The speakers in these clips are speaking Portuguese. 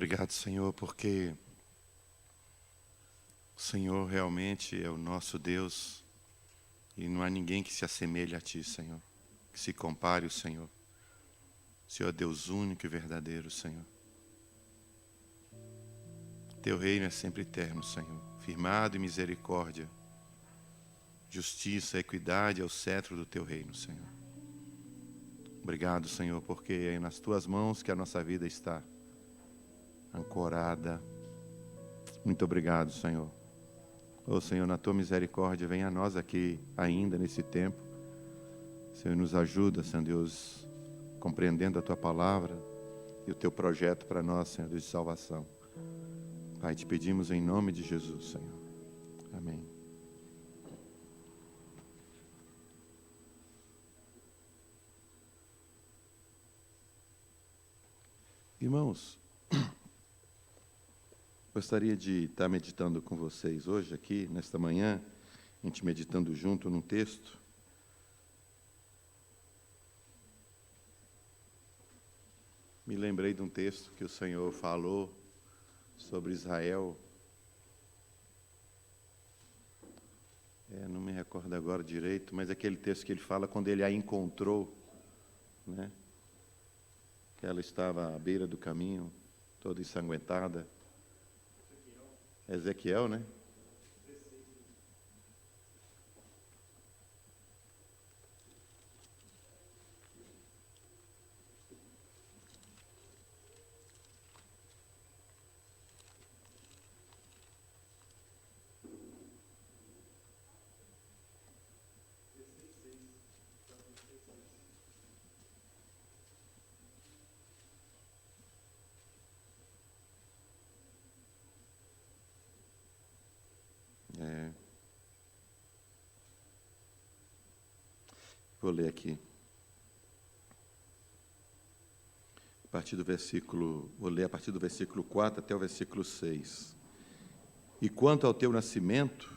Obrigado, Senhor, porque o Senhor realmente é o nosso Deus e não há ninguém que se assemelhe a Ti, Senhor, que se compare ao Senhor. O Senhor é Deus único e verdadeiro, Senhor. Teu reino é sempre eterno, Senhor, firmado em misericórdia. Justiça, equidade é o cetro do Teu reino, Senhor. Obrigado, Senhor, porque é nas Tuas mãos que a nossa vida está ancorada. Muito obrigado, Senhor. Senhor, na Tua misericórdia, venha a nós aqui ainda nesse tempo. Senhor, nos ajuda, Senhor Deus, compreendendo a Tua palavra e o Teu projeto para nós, Senhor Deus, de salvação. Pai, te pedimos em nome de Jesus, Senhor. Amém. Irmãos, gostaria de estar meditando com vocês hoje aqui, nesta manhã, a gente meditando junto num texto. Me lembrei de um texto que o Senhor falou sobre Israel. Não me recordo agora direito, mas aquele texto que ele fala quando ele a encontrou, né? Que ela estava à beira do caminho, toda ensanguentada. Ezequiel, né? Vou ler aqui. Vou ler a partir do versículo 4 até o versículo 6. E quanto ao teu nascimento,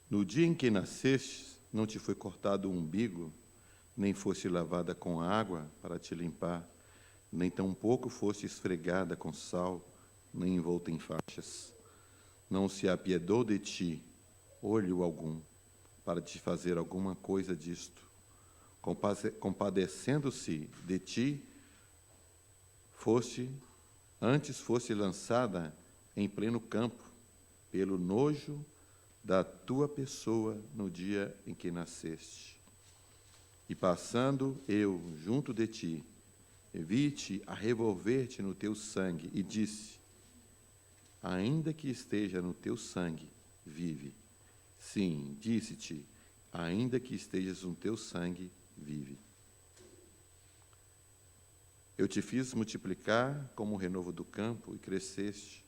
no dia em que nasceste, não te foi cortado o umbigo, nem foste lavada com água para te limpar, nem tampouco foste esfregada com sal, nem envolta em faixas. Não se apiedou de ti, olho algum, para te fazer alguma coisa disto. Compadecendo-se de ti, antes fosse lançada em pleno campo, pelo nojo da tua pessoa no dia em que nasceste. E passando eu junto de ti, vi-te a revolver-te no teu sangue, e disse: ainda que esteja no teu sangue, vive. Sim, disse-te, ainda que estejas no teu sangue, vive. Eu te fiz multiplicar como o renovo do campo, e cresceste,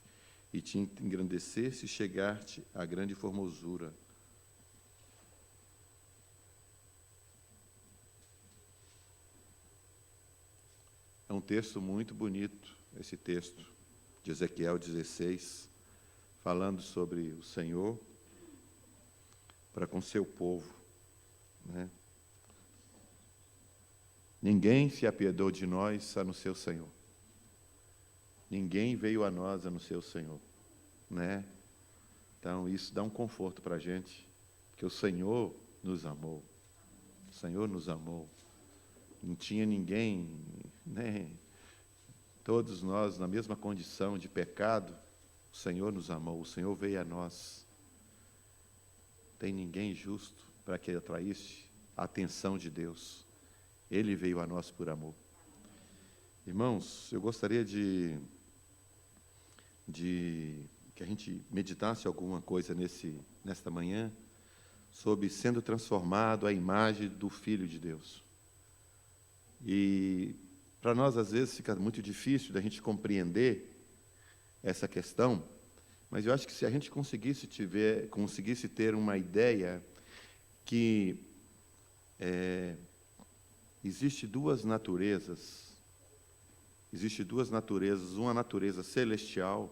e te engrandeceste, e chegaste à grande formosura. É um texto muito bonito, esse texto de Ezequiel 16, falando sobre o Senhor para com seu povo, né? Ninguém se apiedou de nós a não ser o Senhor. Ninguém veio a nós a não ser o Senhor, né? Então, isso dá um conforto para a gente, porque o Senhor nos amou. O Senhor nos amou. Não tinha ninguém, né? Todos nós na mesma condição de pecado, o Senhor nos amou, o Senhor veio a nós. Não tem ninguém justo para que atraísse a atenção de Deus. Ele veio a nós por amor. Irmãos, eu gostaria de que a gente meditasse alguma coisa nesta manhã sobre sendo transformado à imagem do Filho de Deus. E para nós, às vezes, fica muito difícil da gente compreender essa questão, mas eu acho que se a gente conseguisse ter uma ideia que Existem duas naturezas, uma natureza celestial,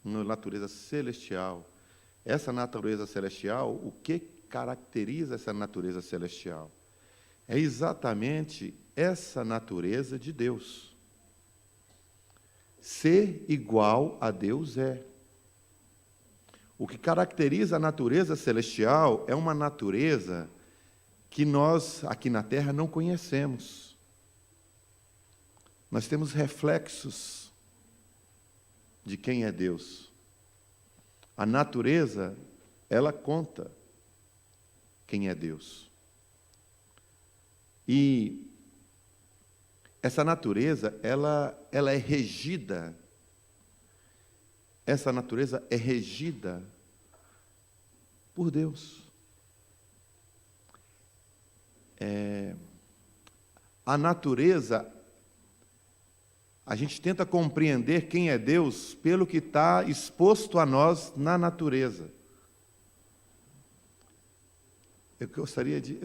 uma natureza celestial. Essa natureza celestial, o que caracteriza essa natureza celestial? É exatamente essa natureza de Deus. ser igual a Deus é. O que caracteriza a natureza celestial é uma natureza que nós, aqui na Terra, não conhecemos. Nós temos reflexos de quem é Deus. A natureza, ela conta quem é Deus. E essa natureza, ela é regida. Essa natureza é regida por Deus. A natureza, a gente tenta compreender quem é Deus pelo que está exposto a nós na natureza. Eu gostaria de...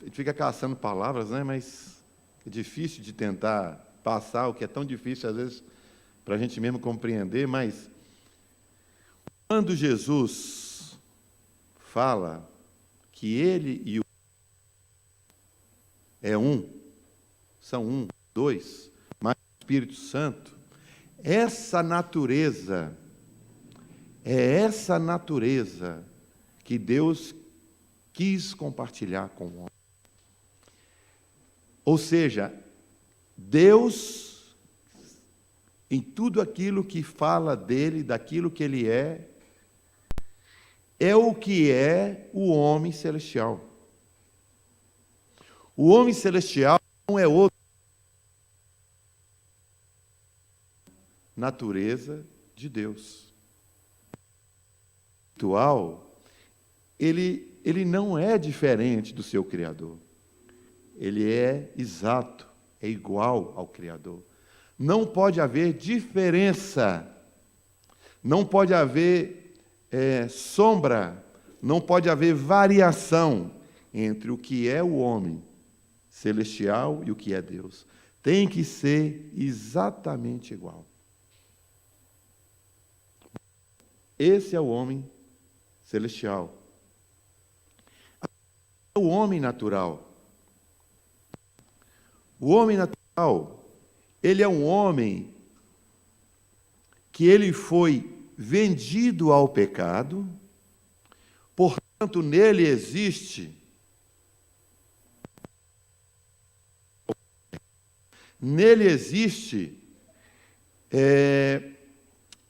A gente fica caçando palavras, né? Mas é difícil de tentar passar o que é tão difícil, às vezes, para a gente mesmo compreender, mas quando Jesus fala que Ele e o é um, são um, dois, mais o Espírito Santo, essa natureza, é essa natureza que Deus quis compartilhar com o homem. Ou seja, Deus, em tudo aquilo que fala dele, daquilo que ele é o que é o homem celestial. O homem celestial não é outra natureza de Deus. O espiritual, ele não é diferente do seu Criador. Ele é exato, é igual ao Criador. Não pode haver diferença, não pode haver sombra, não pode haver variação entre o que é o homem celestial e o que é Deus. Tem que ser exatamente igual. Esse é o homem celestial. O homem natural. O homem natural, ele é um homem que ele foi vendido ao pecado, portanto, nele existe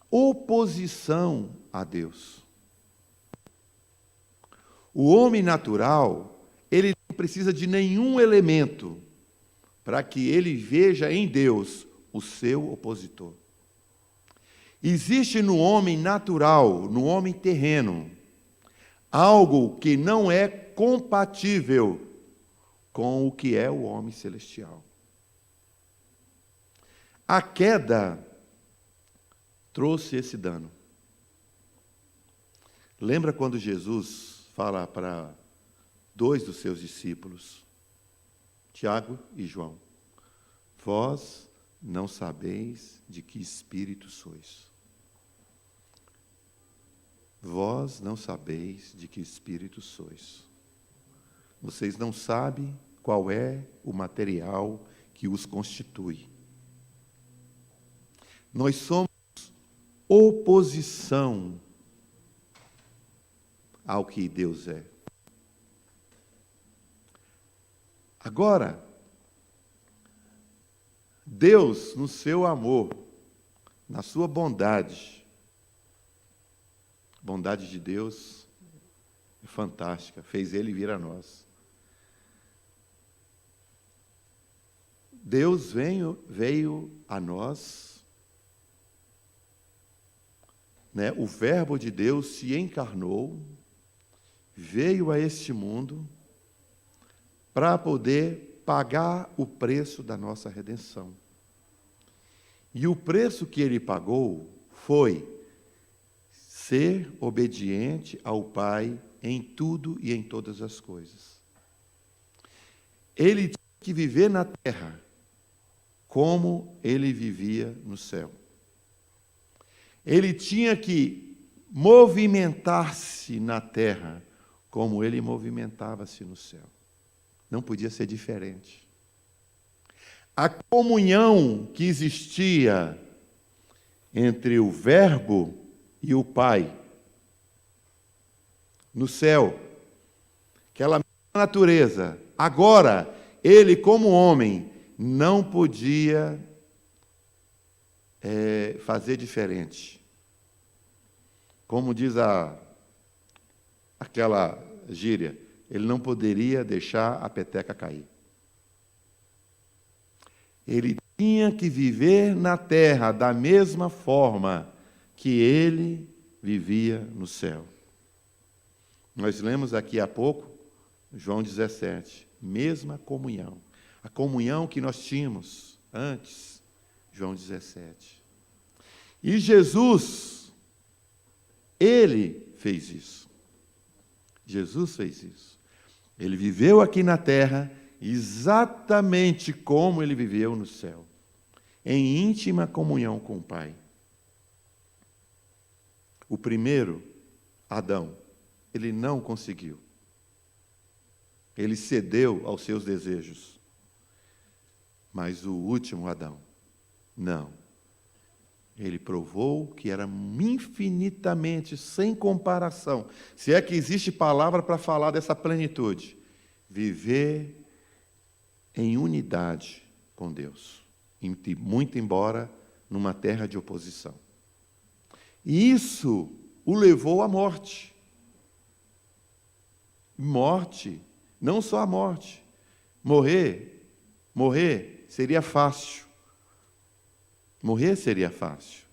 oposição a Deus. O homem natural, ele não precisa de nenhum elemento para que ele veja em Deus o seu opositor. Existe no homem natural, no homem terreno, algo que não é compatível com o que é o homem celestial. A queda trouxe esse dano. Lembra quando Jesus fala para 2 dos seus discípulos, Tiago e João: vós não sabeis de que espírito sois. Vós não sabeis de que espírito sois. Vocês não sabem qual é o material que os constitui. Nós somos oposição ao que Deus é. Agora, Deus, no seu amor, na sua bondade, a bondade de Deus é fantástica, fez Ele vir a nós. Deus veio a nós, né? O Verbo de Deus se encarnou, veio a este mundo para poder pagar o preço da nossa redenção. E o preço que ele pagou foi ser obediente ao Pai em tudo e em todas as coisas. Ele tinha que viver na terra como ele vivia no céu. Ele tinha que movimentar-se na terra como ele movimentava-se no céu. Não podia ser diferente. A comunhão que existia entre o Verbo e o Pai. No céu, aquela mesma natureza. Agora, ele, como homem, não podia fazer diferente. Como diz aquela gíria, ele não poderia deixar a peteca cair. Ele tinha que viver na terra da mesma forma que ele vivia no céu. Nós lemos aqui há pouco, João 17, mesma comunhão. A comunhão que nós tínhamos antes, João 17. E Jesus, ele fez isso. Jesus fez isso. Ele viveu aqui na terra exatamente como ele viveu no céu, em íntima comunhão com o Pai. O primeiro, Adão, ele não conseguiu. Ele cedeu aos seus desejos. Mas o último Adão, não. Ele provou que era infinitamente, sem comparação, se é que existe palavra para falar dessa plenitude, viver em unidade com Deus, muito embora numa terra de oposição. E isso o levou à morte. Morte, não só a morte. Morrer seria fácil. Morrer seria fácil.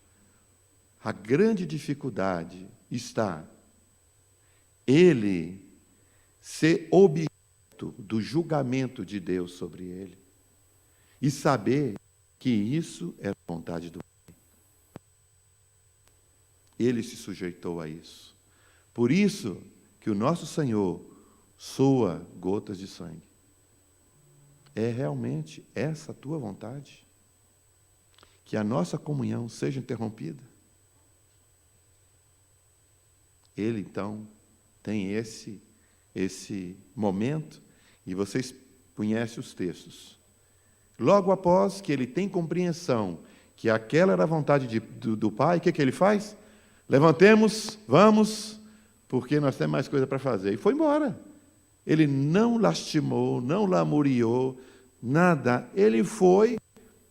A grande dificuldade está ele ser objeto do julgamento de Deus sobre ele e saber que isso é a vontade do Pai. Ele se sujeitou a isso. Por isso que o nosso Senhor soa gotas de sangue. É realmente essa a tua vontade? Que a nossa comunhão seja interrompida? Ele, então, tem esse momento, e vocês conhecem os textos. Logo após que ele tem compreensão que aquela era a vontade do Pai, o que ele faz? Levantemos, vamos, porque nós temos mais coisa para fazer. E foi embora. Ele não lastimou, não lamuriou, nada. Ele foi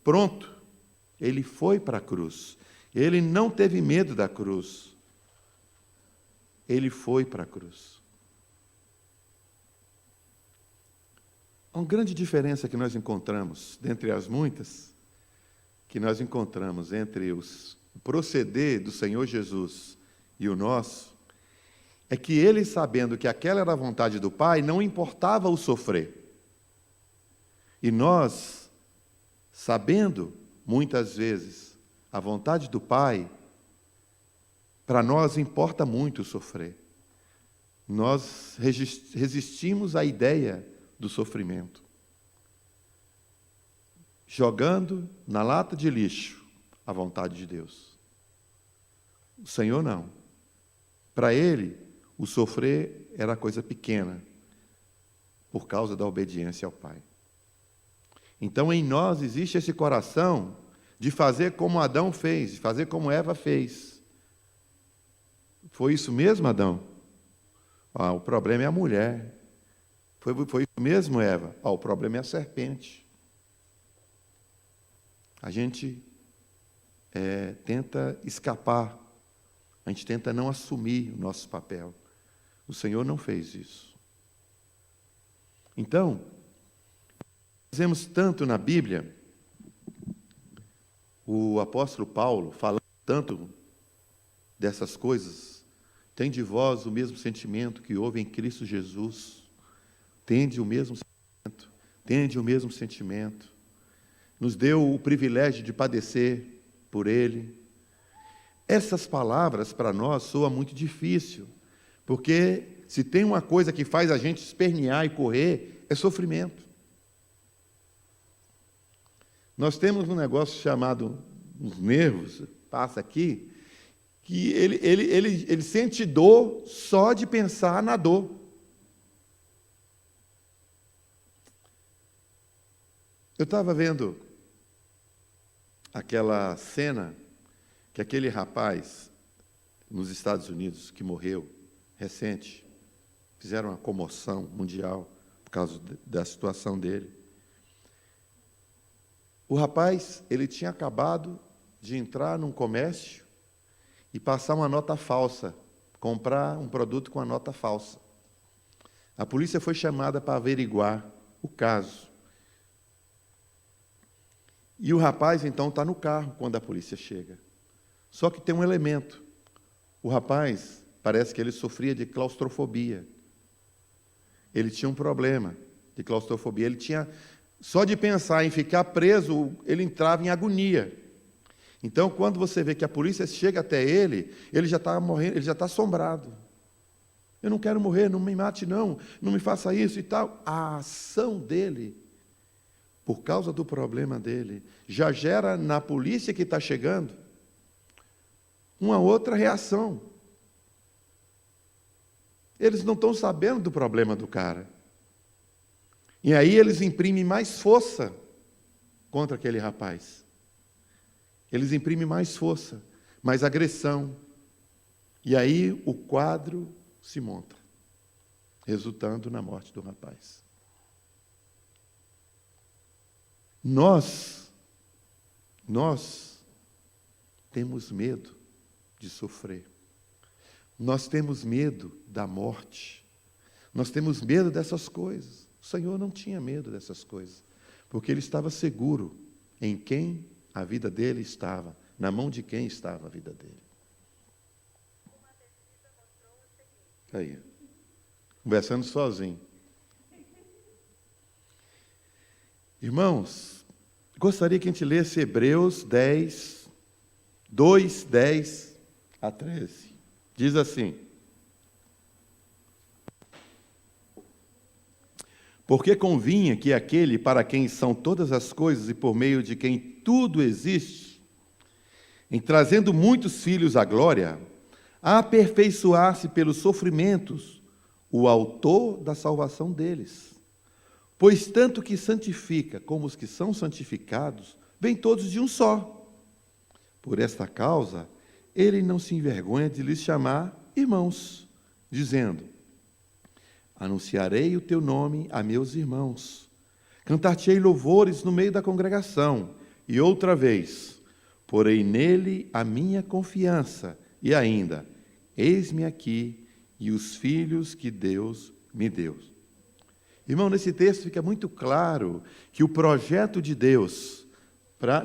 pronto. Ele foi para a cruz. Ele não teve medo da cruz. Ele foi para a cruz. Há uma grande diferença que nós encontramos, dentre as muitas, que nós encontramos entre o proceder do Senhor Jesus e o nosso, é que ele, sabendo que aquela era a vontade do Pai, não importava o sofrer. E nós, sabendo, muitas vezes, a vontade do Pai, para nós importa muito sofrer. Nós resistimos à ideia do sofrimento, jogando na lata de lixo a vontade de Deus. O Senhor não. Para ele, o sofrer era coisa pequena, por causa da obediência ao Pai. Então, em nós existe esse coração de fazer como Adão fez, de fazer como Eva fez. Foi isso mesmo, Adão? O problema é a mulher. Foi isso mesmo, Eva? O problema é a serpente. A gente tenta escapar, a gente tenta não assumir o nosso papel. O Senhor não fez isso. Então, vemos tanto na Bíblia, o apóstolo Paulo, falando tanto dessas coisas, tem de vós o mesmo sentimento que houve em Cristo Jesus. Tende o mesmo sentimento, tende o mesmo sentimento. Nos deu o privilégio de padecer por Ele. Essas palavras para nós soam muito difícil, porque se tem uma coisa que faz a gente espernear e correr, é sofrimento. Nós temos um negócio chamado os nervos, passa aqui, que ele sente dor só de pensar na dor. Eu estava vendo aquela cena que aquele rapaz nos Estados Unidos que morreu, recente, fizeram uma comoção mundial por causa da situação dele. O rapaz, ele tinha acabado de entrar num comércio e passar uma nota falsa, comprar um produto com a nota falsa. A polícia foi chamada para averiguar o caso. E o rapaz, então, está no carro quando a polícia chega. Só que tem um elemento. O rapaz, parece que ele sofria de claustrofobia. Ele tinha um problema de claustrofobia. Ele tinha, só de pensar em ficar preso, ele entrava em agonia. Então, quando você vê que a polícia chega até ele, ele já está morrendo, ele já está assombrado. Eu não quero morrer, não me mate não me faça isso e tal. A ação dele, por causa do problema dele, já gera na polícia que está chegando uma outra reação. Eles não estão sabendo do problema do cara. E aí eles imprimem mais força contra aquele rapaz. Eles imprimem mais força, mais agressão. E aí o quadro se monta, resultando na morte do rapaz. Nós temos medo de sofrer. Nós temos medo da morte. Nós temos medo dessas coisas. O Senhor não tinha medo dessas coisas, porque Ele estava seguro em quem a vida dele estava, na mão de quem estava a vida dele. Aí, conversando sozinho. Irmãos, gostaria que a gente lesse Hebreus 10, 2, 10 a 13. Diz assim: porque convinha que aquele para quem são todas as coisas e por meio de quem tudo existe, em trazendo muitos filhos à glória, aperfeiçoasse pelos sofrimentos o autor da salvação deles. Pois tanto que santifica como os que são santificados, vêm todos de um só. Por esta causa, ele não se envergonha de lhes chamar irmãos, dizendo: anunciarei o teu nome a meus irmãos, cantar-te-ei louvores no meio da congregação, e outra vez, porei nele a minha confiança, e ainda, eis-me aqui e os filhos que Deus me deu. Irmão, nesse texto fica muito claro que o projeto de Deus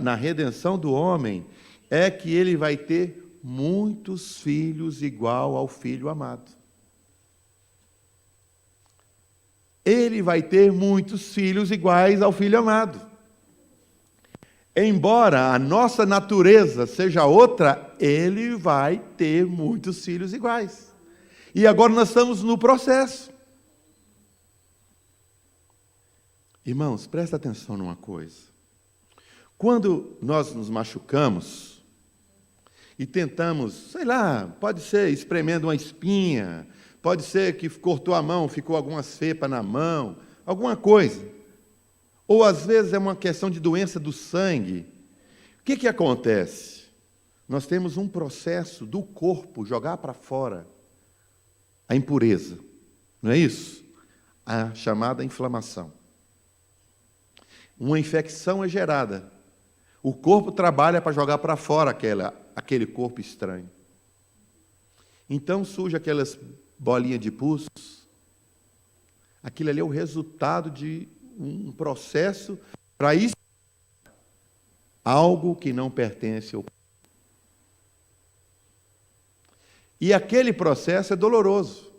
na redenção do homem é que ele vai ter muitos filhos igual ao Filho amado. Ele vai ter muitos filhos iguais ao Filho amado. Embora a nossa natureza seja outra, ele vai ter muitos filhos iguais. E agora nós estamos no processo. Irmãos, presta atenção numa coisa. Quando nós nos machucamos e tentamos, sei lá, pode ser espremendo uma espinha, pode ser que cortou a mão, ficou alguma cepa na mão, alguma coisa. Ou às vezes é uma questão de doença do sangue. O que acontece? Nós temos um processo do corpo jogar para fora a impureza, não é isso? A chamada inflamação. Uma infecção é gerada. O corpo trabalha para jogar para fora aquele corpo estranho. Então surge aquelas bolinhas de pus. Aquilo ali é o resultado de um processo para isso, algo que não pertence ao corpo. E aquele processo é doloroso.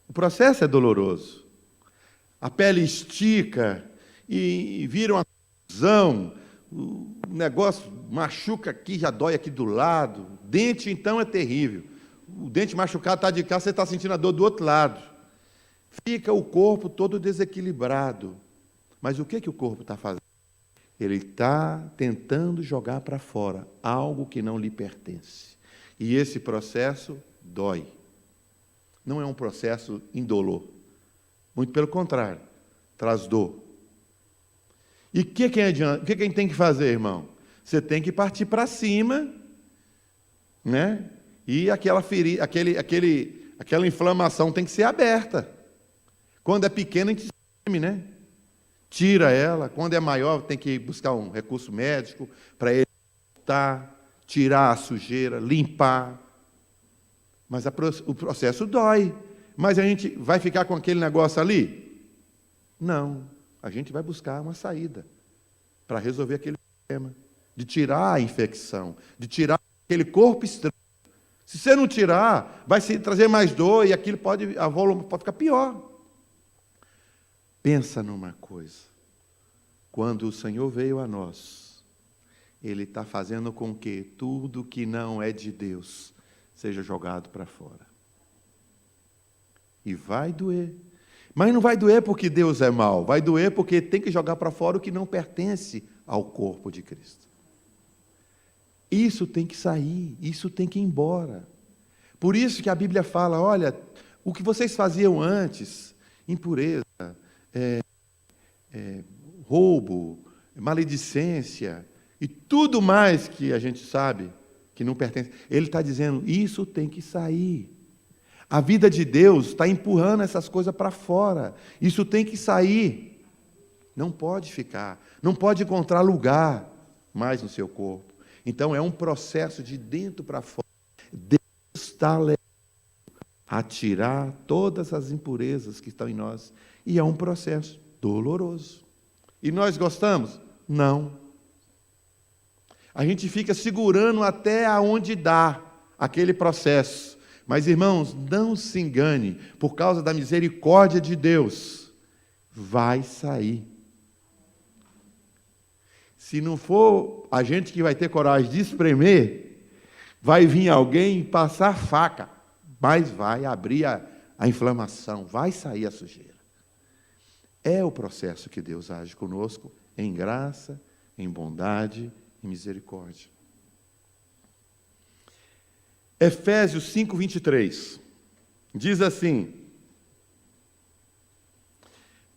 O processo é doloroso. A pele estica e vira uma confusão, o negócio machuca aqui, já dói aqui do lado. O dente, então, é terrível. O dente machucado está de cá, você está sentindo a dor do outro lado. Fica o corpo todo desequilibrado. Mas o que o corpo está fazendo? Ele está tentando jogar para fora algo que não lhe pertence. E esse processo dói. Não é um processo indolor. Muito pelo contrário, traz dor. E o que a gente tem que fazer, irmão? Você tem que partir para cima né? E aquela ferida, aquela inflamação tem que ser aberta. Quando é pequena, a gente espreme, né? Tira ela. Quando é maior, tem que buscar um recurso médico para ele tirar a sujeira, limpar. Mas o processo dói. Mas a gente vai ficar com aquele negócio ali? Não. A gente vai buscar uma saída para resolver aquele problema, de tirar a infecção, de tirar aquele corpo estranho. Se você não tirar, vai se trazer mais dor e aquilo pode ficar pior. Pensa numa coisa. Quando o Senhor veio a nós, Ele está fazendo com que tudo que não é de Deus seja jogado para fora. E vai doer. Mas não vai doer porque Deus é mau. Vai doer porque tem que jogar para fora o que não pertence ao corpo de Cristo. Isso tem que sair, isso tem que ir embora. Por isso que a Bíblia fala, olha, o que vocês faziam antes, impureza, roubo, maledicência, e tudo mais que a gente sabe que não pertence. Ele está dizendo, isso tem que sair. A vida de Deus está empurrando essas coisas para fora. Isso tem que sair. Não pode ficar, não pode encontrar lugar mais no seu corpo. Então é um processo de dentro para fora. Deus está levando a tirar todas as impurezas que estão em nós. E é um processo doloroso. E nós gostamos? Não. A gente fica segurando até aonde dá aquele processo. Mas, irmãos, não se engane, por causa da misericórdia de Deus, vai sair. Se não for a gente que vai ter coragem de espremer, vai vir alguém e passar a faca, mas vai abrir a inflamação, vai sair a sujeira. É o processo que Deus age conosco, em graça, em bondade e misericórdia. Efésios 5:23, diz assim,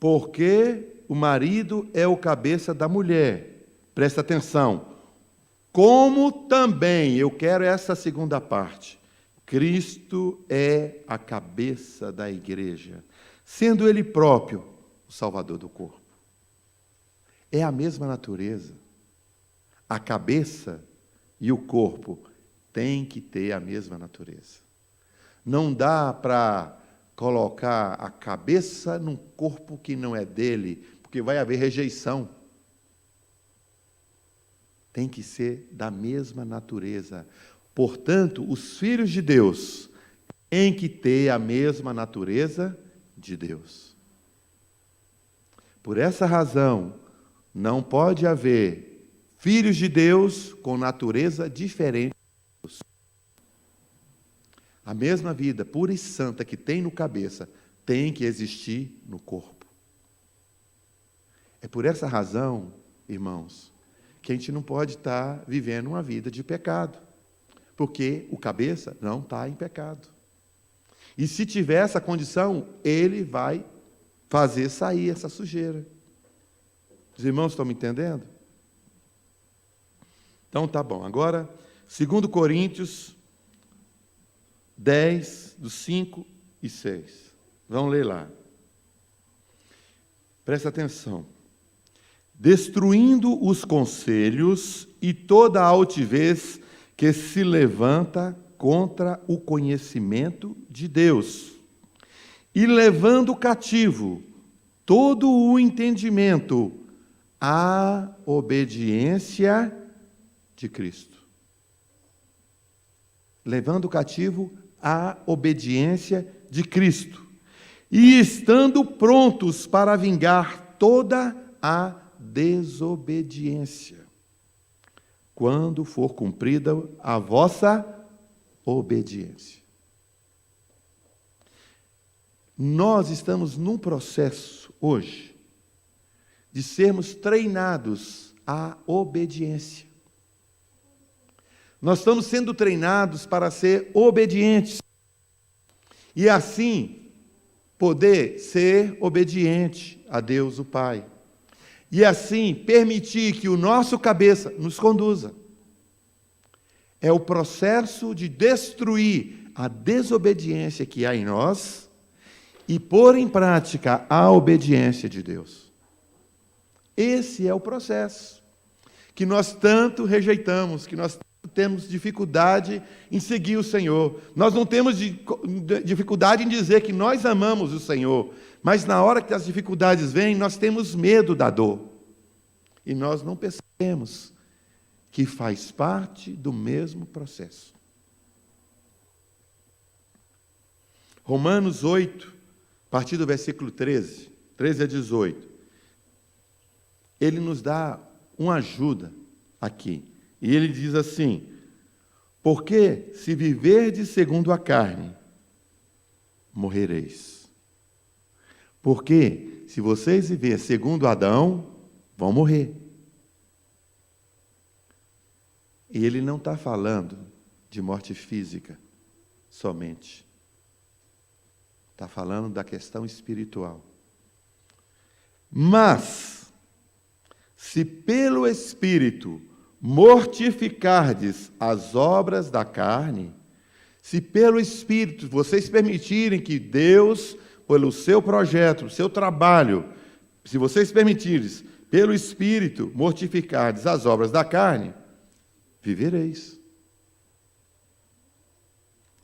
porque o marido é o cabeça da mulher, presta atenção, como também, eu quero essa segunda parte, Cristo é a cabeça da igreja, sendo Ele próprio o Salvador do corpo. É a mesma natureza, a cabeça e o corpo tem que ter a mesma natureza. Não dá para colocar a cabeça num corpo que não é dele, porque vai haver rejeição. Tem que ser da mesma natureza. Portanto, os filhos de Deus têm que ter a mesma natureza de Deus. Por essa razão, não pode haver filhos de Deus com natureza diferente. A mesma vida pura e santa que tem no cabeça tem que existir no corpo. É por essa razão, irmãos, que a gente não pode estar vivendo uma vida de pecado, porque o cabeça não está em pecado. E se tiver essa condição, ele vai fazer sair essa sujeira. Os irmãos estão me entendendo? Então tá bom. Agora, 2 Coríntios 10, dos 5 e 6. Vamos ler lá. Presta atenção. Destruindo os conselhos e toda a altivez que se levanta contra o conhecimento de Deus, e levando cativo todo o entendimento à obediência de Cristo. Levando cativo à obediência de Cristo, e estando prontos para vingar toda a desobediência, quando for cumprida a vossa obediência. Nós estamos num processo hoje de sermos treinados à obediência. Nós estamos sendo treinados para ser obedientes e assim poder ser obediente a Deus o Pai. E assim permitir que o nosso cabeça nos conduza. É o processo de destruir a desobediência que há em nós e pôr em prática a obediência de Deus. Esse é o processo que nós tanto rejeitamos, que nós temos dificuldade em seguir o Senhor. Nós não temos dificuldade em dizer que nós amamos o Senhor, mas na hora que as dificuldades vêm, nós temos medo da dor. E nós não percebemos que faz parte do mesmo processo. Romanos 8, a partir do versículo 13 a 18, ele nos dá uma ajuda aqui. E ele diz assim: porque se viverdes segundo a carne, morrereis. Porque se vocês viverem segundo Adão, vão morrer. E ele não está falando de morte física somente. Está falando da questão espiritual. Mas, se pelo Espírito mortificardes as obras da carne, se pelo Espírito vocês permitirem que Deus, pelo seu projeto, o seu trabalho, se vocês permitirem, pelo Espírito mortificardes as obras da carne, vivereis.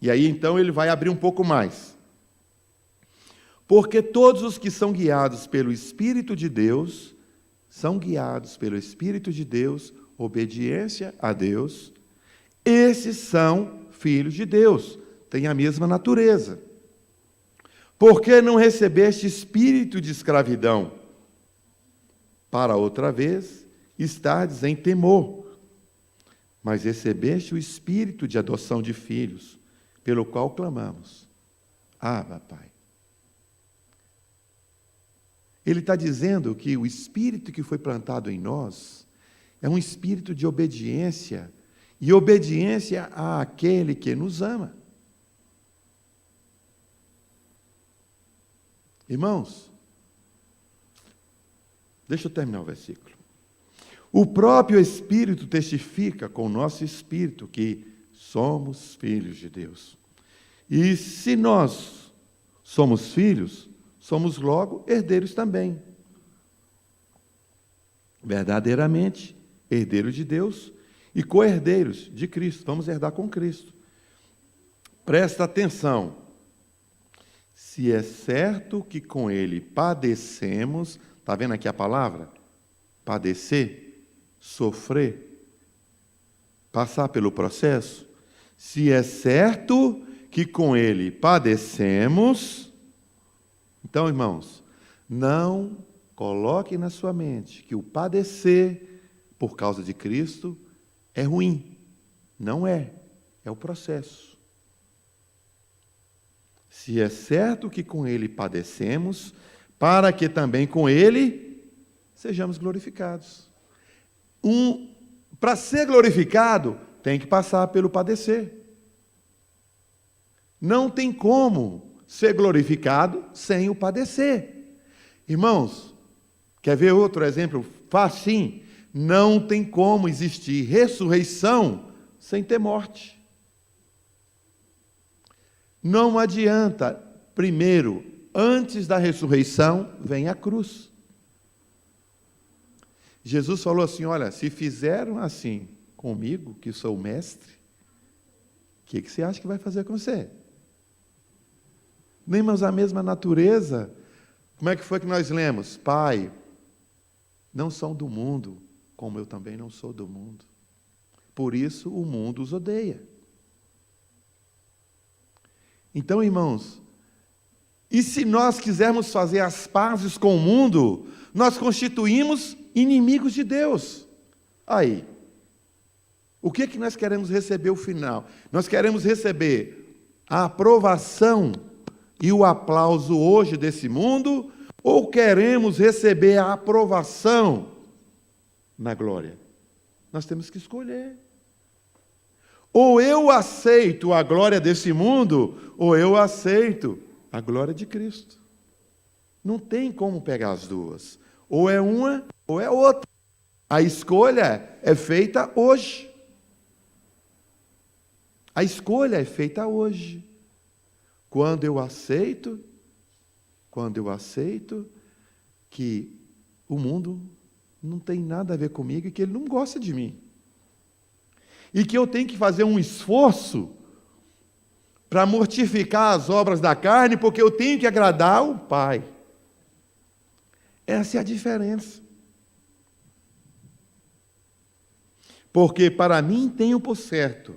E aí então ele vai abrir um pouco mais. Porque todos os que são guiados pelo Espírito de Deus, são guiados pelo Espírito de Deus, obediência a Deus, esses são filhos de Deus, têm a mesma natureza. Porque não recebeste espírito de escravidão, para outra vez estardes em temor, mas recebeste o espírito de adoção de filhos, pelo qual clamamos: Abba, Pai. Ele está dizendo que o espírito que foi plantado em nós é um espírito de obediência, e obediência àquele que nos ama. Irmãos, deixa eu terminar o versículo. O próprio Espírito testifica com o nosso espírito que somos filhos de Deus. E se nós somos filhos, somos logo herdeiros também. Verdadeiramente, herdeiros de Deus e co-herdeiros de Cristo. Vamos herdar com Cristo. Presta atenção. Se é certo que com Ele padecemos, está vendo aqui a palavra? Padecer, sofrer, passar pelo processo. Se é certo que com Ele padecemos, então, irmãos, não coloque na sua mente que o padecer por causa de Cristo é ruim. Não é. É o processo. Se é certo que com Ele padecemos, para que também com Ele sejamos glorificados. Para ser glorificado, tem que passar pelo padecer. Não tem como ser glorificado sem o padecer. Irmãos, quer ver outro exemplo? Facinho. Não tem como existir ressurreição sem ter morte. Não adianta, primeiro, antes da ressurreição, vem a cruz. Jesus falou assim: olha, se fizeram assim comigo, que sou o mestre, o que você acha que vai fazer com você? Nem mais a mesma natureza. Como é que foi que nós lemos? Pai, não são do mundo, como eu também não sou do mundo. Por isso o mundo os odeia. Então, irmãos, e se nós quisermos fazer as pazes com o mundo, nós constituímos inimigos de Deus. Aí, o que que nós queremos receber o final? Nós queremos receber a aprovação e o aplauso hoje desse mundo, ou queremos receber a aprovação na glória? Nós temos que escolher. Ou eu aceito a glória desse mundo, ou eu aceito a glória de Cristo. Não tem como pegar as duas. Ou é uma, ou é outra. A escolha é feita hoje. A escolha é feita hoje. Quando eu aceito que o mundo não tem nada a ver comigo e que ele não gosta de mim. E que eu tenho que fazer um esforço para mortificar as obras da carne, porque eu tenho que agradar o Pai. Essa é a diferença. Porque para mim tenho por certo,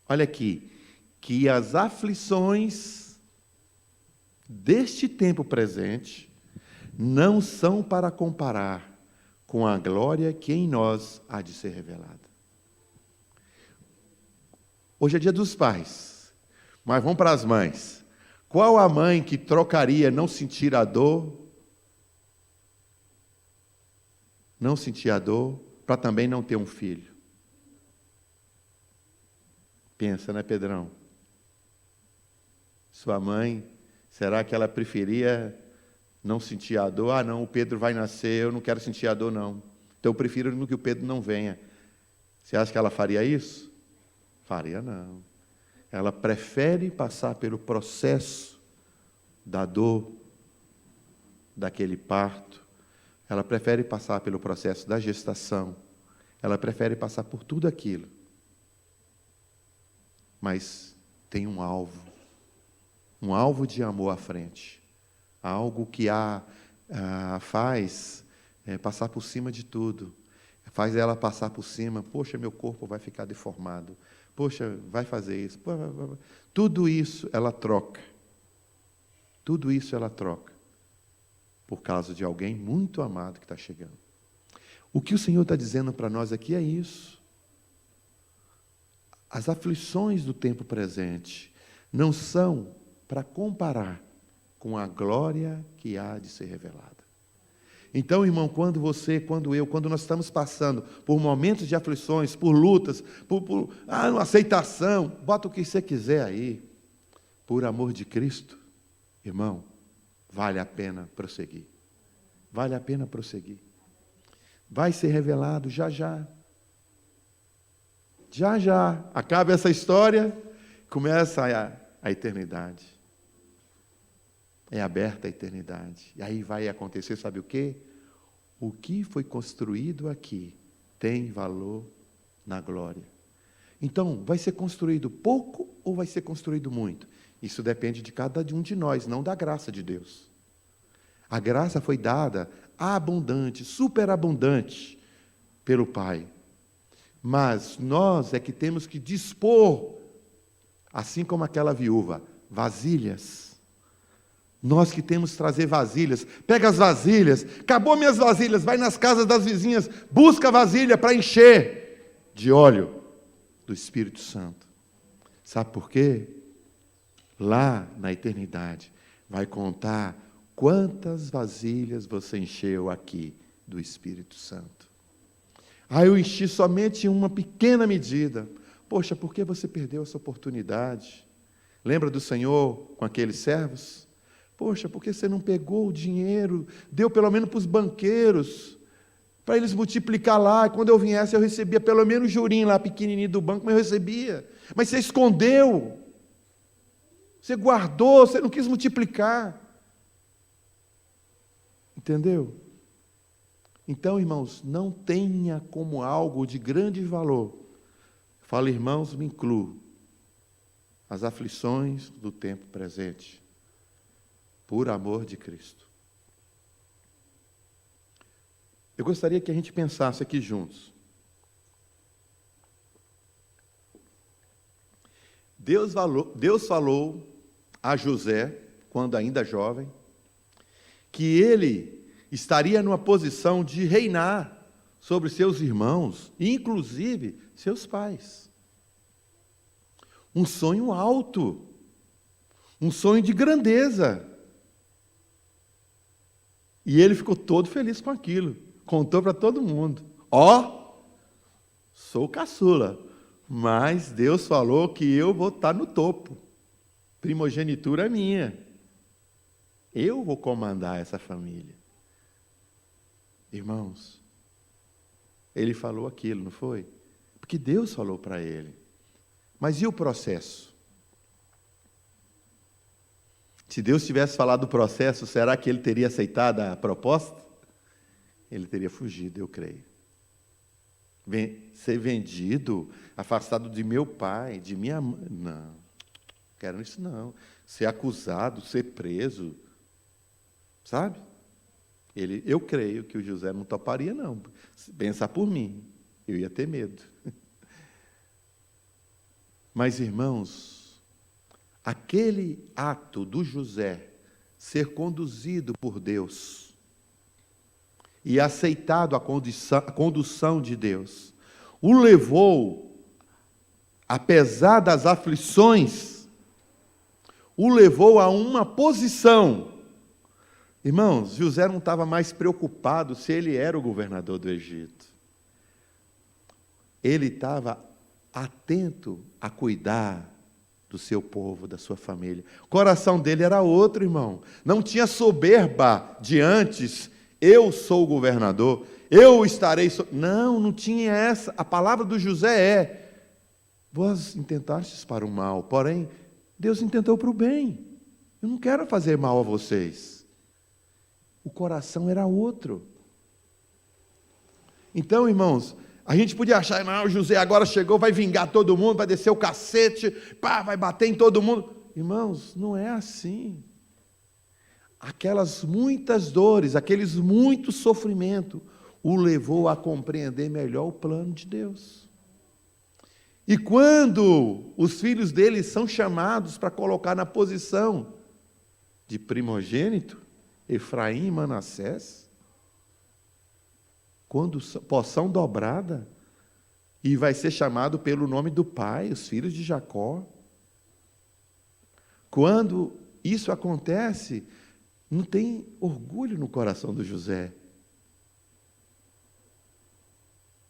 olha aqui, que as aflições deste tempo presente não são para comparar com a glória que em nós há de ser revelada. Hoje é dia dos pais, mas vamos para as mães. Qual a mãe que trocaria não sentir a dor, para também não ter um filho? Pensa, né, Pedrão? Sua mãe, será que ela preferia não sentir a dor? Ah, não, o Pedro vai nascer, eu não quero sentir a dor, não. Então eu prefiro que o Pedro não venha. Você acha que ela faria isso? Faria não. Ela prefere passar pelo processo da dor, daquele parto. Ela prefere passar pelo processo da gestação. Ela prefere passar por tudo aquilo. Mas tem um alvo de amor à frente. Algo que faz passar por cima de tudo. Faz ela passar por cima. Poxa, meu corpo vai ficar deformado. Poxa, vai fazer isso. Tudo isso ela troca. Tudo isso ela troca. Por causa de alguém muito amado que está chegando. O que o Senhor está dizendo para nós aqui é isso. As aflições do tempo presente não são para comparar com a glória que há de ser revelada. Então, irmão, quando nós estamos passando por momentos de aflições, por lutas, por uma aceitação, bota o que você quiser aí, por amor de Cristo, irmão, vale a pena prosseguir. Vale a pena prosseguir. Vai ser revelado já já. Já já. Acaba essa história, começa a eternidade. É aberta a eternidade. E aí vai acontecer, sabe o quê? O que foi construído aqui tem valor na glória. Então, vai ser construído pouco ou vai ser construído muito? Isso depende de cada um de nós, não da graça de Deus. A graça foi dada abundante, superabundante pelo Pai. Mas nós é que temos que dispor, assim como aquela viúva, vasilhas. Nós que temos que trazer vasilhas. Pega as vasilhas, acabou minhas vasilhas, vai nas casas das vizinhas, busca vasilha para encher de óleo do Espírito Santo. Sabe por quê? Lá na eternidade vai contar quantas vasilhas você encheu aqui do Espírito Santo. Eu enchi somente uma pequena medida. Poxa, por que você perdeu essa oportunidade? Lembra do Senhor com aqueles servos? Poxa, por que você não pegou o dinheiro, deu pelo menos para os banqueiros, para eles multiplicar lá, e quando eu viesse eu recebia pelo menos o jurinho lá, pequenininho do banco, mas eu recebia. Mas você escondeu, você guardou, você não quis multiplicar. Entendeu? Então, irmãos, não tenha como algo de grande valor. Falo, irmãos, me incluo. As aflições do tempo presente. Por amor de Cristo. Eu gostaria que a gente pensasse aqui juntos. Deus falou a José, quando ainda jovem, que ele estaria numa posição de reinar sobre seus irmãos, inclusive seus pais. Um sonho alto, um sonho de grandeza. E ele ficou todo feliz com aquilo, contou para todo mundo. Sou caçula, mas Deus falou que eu vou estar no topo. Primogenitura é minha. Eu vou comandar essa família. Irmãos, ele falou aquilo, não foi? Porque Deus falou para ele. Mas e o processo? Se Deus tivesse falado do processo, será que ele teria aceitado a proposta? Ele teria fugido, eu creio. Ser vendido, afastado de meu pai, de minha mãe. Não, quero isso não. Ser acusado, ser preso. Sabe? Eu creio que o José não toparia, não. Se pensar por mim, eu ia ter medo. Mas, irmãos, aquele ato do José ser conduzido por Deus e aceitado a condução de Deus, o levou, apesar das aflições, o levou a uma posição. Irmãos, José não estava mais preocupado se ele era o governador do Egito. Ele estava atento a cuidar do seu povo, da sua família. O coração dele era outro, irmão. Não tinha soberba de antes. Eu sou o governador, eu estarei... Não, não tinha essa. A palavra do José é: vós intentastes para o mal, porém, Deus intentou para o bem. Eu não quero fazer mal a vocês. O coração era outro. Então, irmãos, a gente podia achar, não, o José agora chegou, vai vingar todo mundo, vai descer o cacete, pá, vai bater em todo mundo. Irmãos, não é assim. Aquelas muitas dores, aqueles muitos sofrimentos, o levou a compreender melhor o plano de Deus. E quando os filhos dele são chamados para colocar na posição de primogênito, Efraim e Manassés, quando porção dobrada, e vai ser chamado pelo nome do pai, os filhos de Jacó. Quando isso acontece, não tem orgulho no coração do José.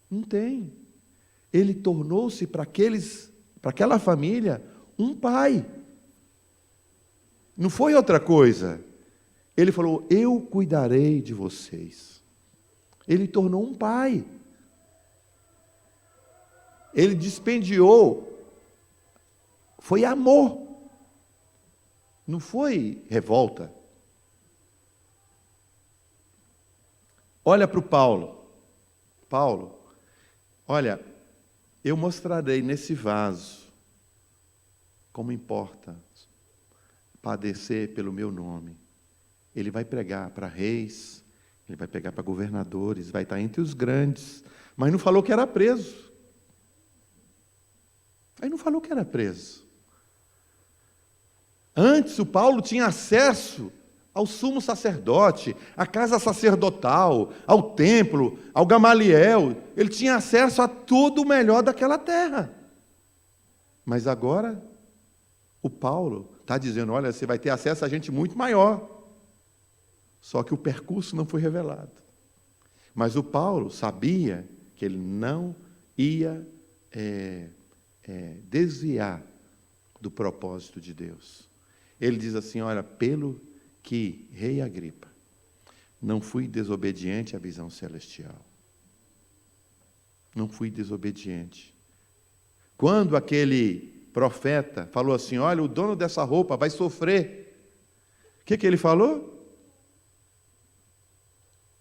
Não tem. Ele tornou-se para aquela família um pai. Não foi outra coisa. Ele falou: eu cuidarei de vocês. Ele tornou um pai. Ele dispendiou. Foi amor. Não foi revolta. Olha para o Paulo. Paulo, olha, eu mostrarei nesse vaso como importa padecer pelo meu nome. Ele vai pregar para reis, ele vai pregar para governadores, vai estar entre os grandes, mas não falou que era preso. Aí não falou que era preso. Antes o Paulo tinha acesso ao sumo sacerdote, à casa sacerdotal, ao templo, ao Gamaliel. Ele tinha acesso a tudo o melhor daquela terra. Mas agora, o Paulo está dizendo: olha, você vai ter acesso a gente muito maior. Só que o percurso não foi revelado. Mas o Paulo sabia que ele não ia desviar do propósito de Deus. Ele diz assim: olha, pelo que, rei Agripa, não fui desobediente à visão celestial. Não fui desobediente. Quando aquele profeta falou assim: olha, o dono dessa roupa vai sofrer. O que ele falou?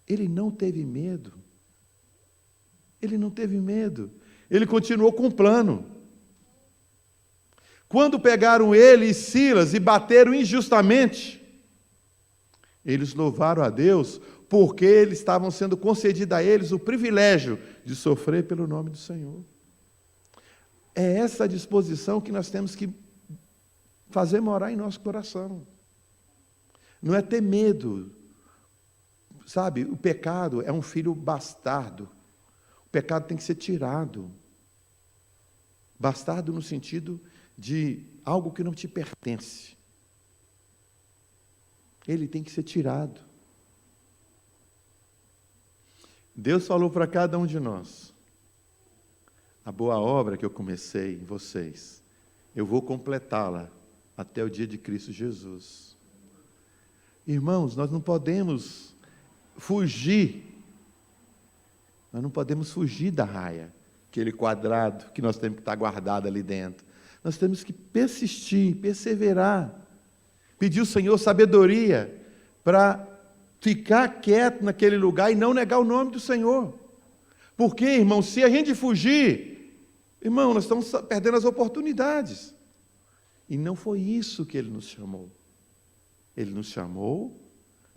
Ele não teve medo. Ele não teve medo. Ele continuou com o plano. Quando pegaram ele e Silas e bateram injustamente, eles louvaram a Deus porque eles estavam sendo concedido a eles o privilégio de sofrer pelo nome do Senhor. É essa disposição que nós temos que fazer morar em nosso coração. Não é ter medo. Sabe, o pecado é um filho bastardo. O pecado tem que ser tirado. Bastardo no sentido de algo que não te pertence. Ele tem que ser tirado. Deus falou para cada um de nós: a boa obra que eu comecei em vocês, eu vou completá-la até o dia de Cristo Jesus. Irmãos, nós não podemos fugir. Nós não podemos fugir da raia, aquele quadrado que nós temos que estar guardado ali dentro. Nós temos que persistir, perseverar, pedir ao Senhor sabedoria para ficar quieto naquele lugar e não negar o nome do Senhor. Porque, irmão, se a gente fugir, irmão, nós estamos perdendo as oportunidades. E não foi isso que Ele nos chamou. Ele nos chamou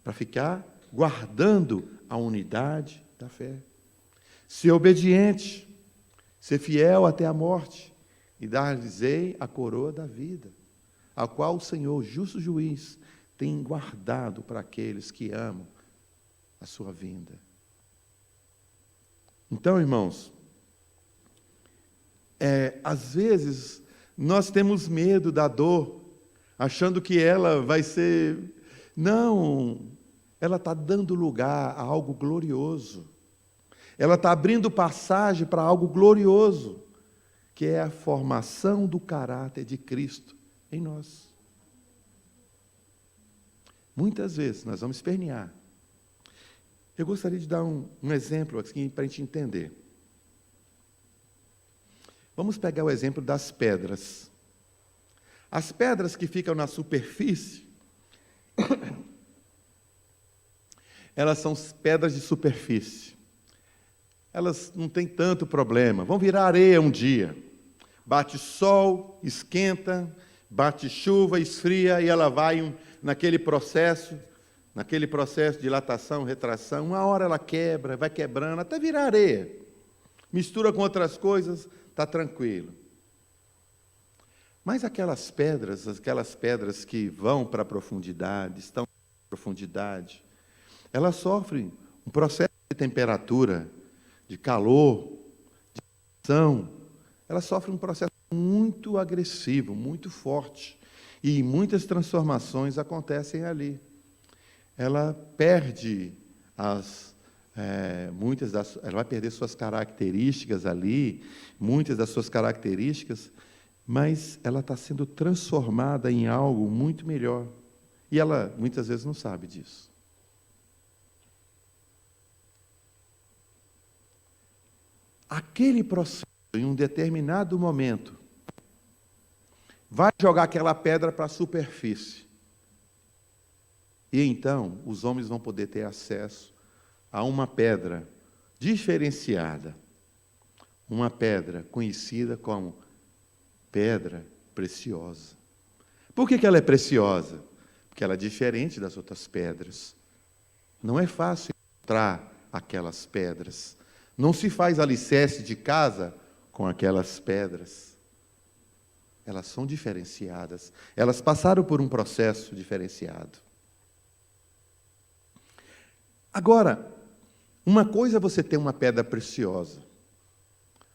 para ficar guardando a unidade da fé. Ser obediente, ser fiel até a morte, e dar-lhes-ei a coroa da vida, a qual o Senhor, justo juiz, tem guardado para aqueles que amam a sua vinda. Então, irmãos, às vezes nós temos medo da dor, achando que ela vai ser... Não, ela está dando lugar a algo glorioso. Ela está abrindo passagem para algo glorioso, que é a formação do caráter de Cristo em nós. Muitas vezes nós vamos espernear. Eu gostaria de dar um exemplo aqui para a gente entender. Vamos pegar o exemplo das pedras. As pedras que ficam na superfície, elas são pedras de superfície. Elas não têm tanto problema. Vão virar areia um dia. Bate sol, esquenta, bate chuva, esfria, e ela vai naquele processo de dilatação, retração. Uma hora ela quebra, vai quebrando, até virar areia. Mistura com outras coisas, está tranquilo. Mas aquelas pedras que vão para a profundidade, estão na profundidade, elas sofrem um processo de temperatura, de calor, de pressão. Elas sofrem um processo muito agressivo, muito forte. E muitas transformações acontecem ali. Ela perde ela vai perder suas características ali, muitas das suas características, mas ela está sendo transformada em algo muito melhor. E ela, muitas vezes, não sabe disso. Aquele processo, em um determinado momento, vai jogar aquela pedra para a superfície. E então, os homens vão poder ter acesso a uma pedra diferenciada, uma pedra conhecida como pedra preciosa. Por que ela é preciosa? Porque ela é diferente das outras pedras. Não é fácil encontrar aquelas pedras. Não se faz alicerce de casa com aquelas pedras. Elas são diferenciadas. Elas passaram por um processo diferenciado. Agora, uma coisa é você ter uma pedra preciosa.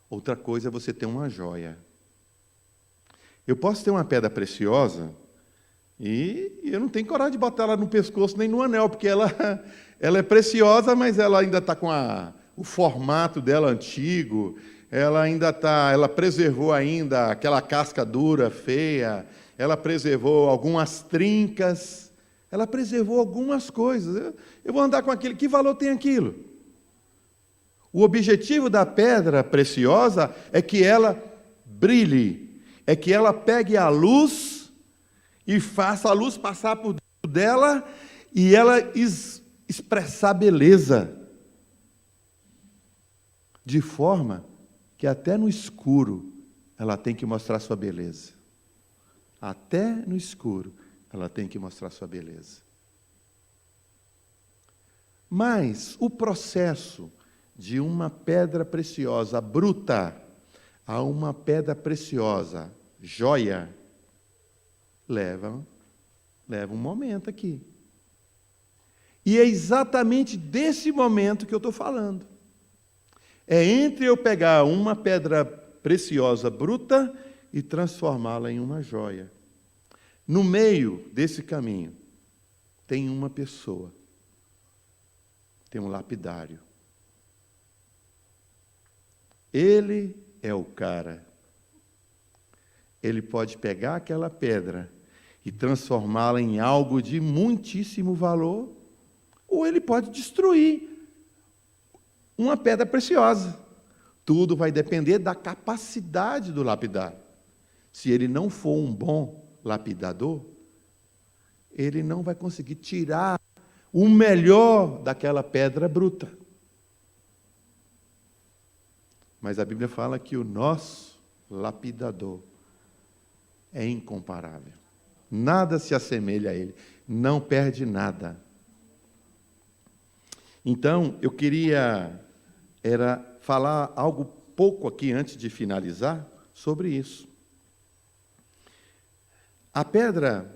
Outra coisa é você ter uma joia. Eu posso ter uma pedra preciosa e eu não tenho coragem de botar ela no pescoço nem no anel, porque ela é preciosa, mas ela ainda está com o formato dela antigo, ela preservou ainda aquela casca dura, feia, ela preservou algumas trincas, ela preservou algumas coisas. Eu vou andar com aquilo, que valor tem aquilo? O objetivo da pedra preciosa é que ela brilhe, é que ela pegue a luz e faça a luz passar por dentro dela e ela expressar beleza. De forma que até no escuro ela tem que mostrar sua beleza. Até no escuro ela tem que mostrar sua beleza. Mas o processo de uma pedra preciosa bruta a uma pedra preciosa, joia, leva um momento aqui. E é exatamente desse momento que eu estou falando. É entre eu pegar uma pedra preciosa bruta e transformá-la em uma joia. No meio desse caminho, tem uma pessoa, tem um lapidário. Ele é o cara. Ele pode pegar aquela pedra e transformá-la em algo de muitíssimo valor, ou ele pode destruir uma pedra preciosa. Tudo vai depender da capacidade do lapidário. se ele não for um bom lapidador, ele não vai conseguir tirar o melhor daquela pedra bruta. Mas a Bíblia fala que o nosso lapidador é incomparável. Nada se assemelha a ele, não perde nada. Então, eu queria falar algo pouco aqui antes de finalizar sobre isso. A pedra,